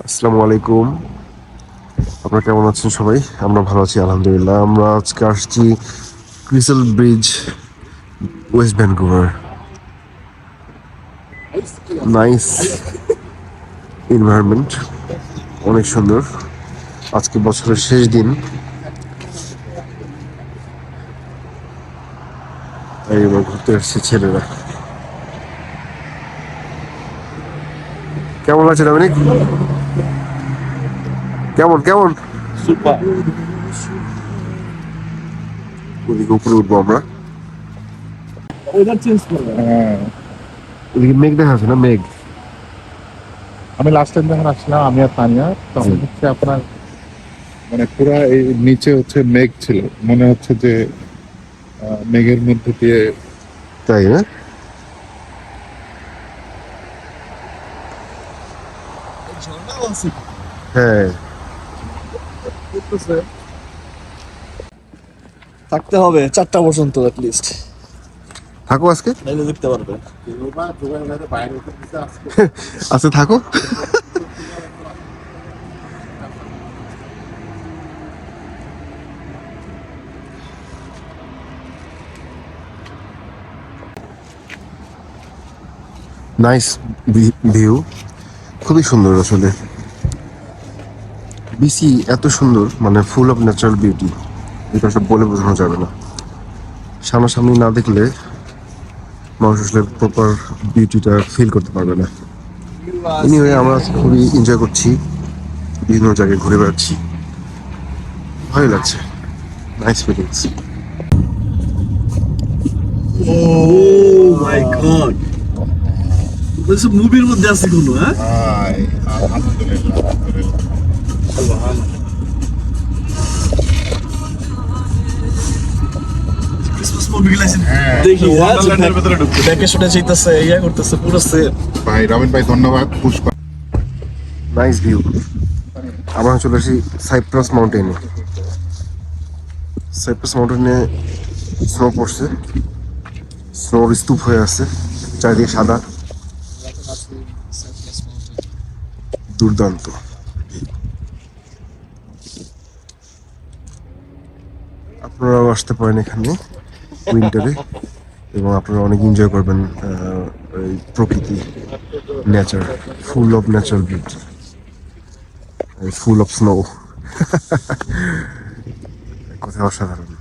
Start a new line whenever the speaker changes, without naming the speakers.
আসসালামু আলাইকুম। আপনারা কেমন আছেন সবাই? আমরা ভালো আছি আলহামদুলিল্লাহ। আমরা আজকে আসছি ক্রিসেল bridge, West Vancouver. Nice environment, অনেক সুন্দর। আজকে বছরের শেষ দিন, তাই এবার ঘুরতে আসছে ছেলেরা। কেমন লাগছে ডমিনিক? কেমন কেমন?
সুপার।
ওদিকে উপরে উঠবো আমরা।
ওয়েদার চেঞ্জ করবে।
ওদিকে মেঘ দেখা আছে না? মেঘ।
আমি লাস্ট টাইম যখন আসলাম, আমি আর তানিয়া, তখন
হুম।
হচ্ছে আপনার মানে পুরা এই নিচে হচ্ছে মেঘ ছিল, মনে হচ্ছে যে মেঘের মধ্যে দিয়ে
তাই না?
ঝর্ণাও আছে।
হ্যাঁ।
থাকতে হবে 4টা পর্যন্ত অ্যাটলিস্ট,
থাকো আজকে।
নাইলে দেখতে পারবে।
আজকে থাকো। নাইস ভিউ, খুবই সুন্দর আসলে। বিসি এত সুন্দর, মানে ফুল অফ ন্যাচারাল বিউটি, এটা সব বলে বোঝানো যাবে না। সামনাসামনি না দেখলে মানুষ আসলে প্রপার বিউটিটা ফিল করতে পারবে না। এনিওয়ে, আমরা আজকে খুবই এনজয় করছি, বিভিন্ন জায়গায় ঘুরে বেড়াচ্ছি, ভালোই লাগছে। Nice feelings.
Oh my God, বলছে মুভির মধ্যে আছে কোনো। হ্যাঁ,
আলহামদুলিল্লাহ
ক্রিসমাস মুভি গেলাইছেন
হ্যাঁ।
দেখি। ওয়ান্ডারল্যান্ডের ভিতরে ঢুকতে দেখে শুনে চাইতেছে, ইয়া করতেছে পুরো সেম।
ভাই রবিন ভাই, ধন্যবাদ। Pushpa
nice view. আমরা চলে আসি সাইপ্রাস মাউন্টেনে। সাইপ্রাস মাউন্টেনে স্নো পড়ছে, স্নোর স্তূপ হয়ে আছে, চারিদিকে সাদা, দুর্দান্ত। আপনারাও আসতে পারেন এখানে উইন্টারে, এবং আপনারা অনেক এনজয় করবেন এই প্রকৃতি, nature, full of natural beauty, full of snow. কথা অসাধারণ।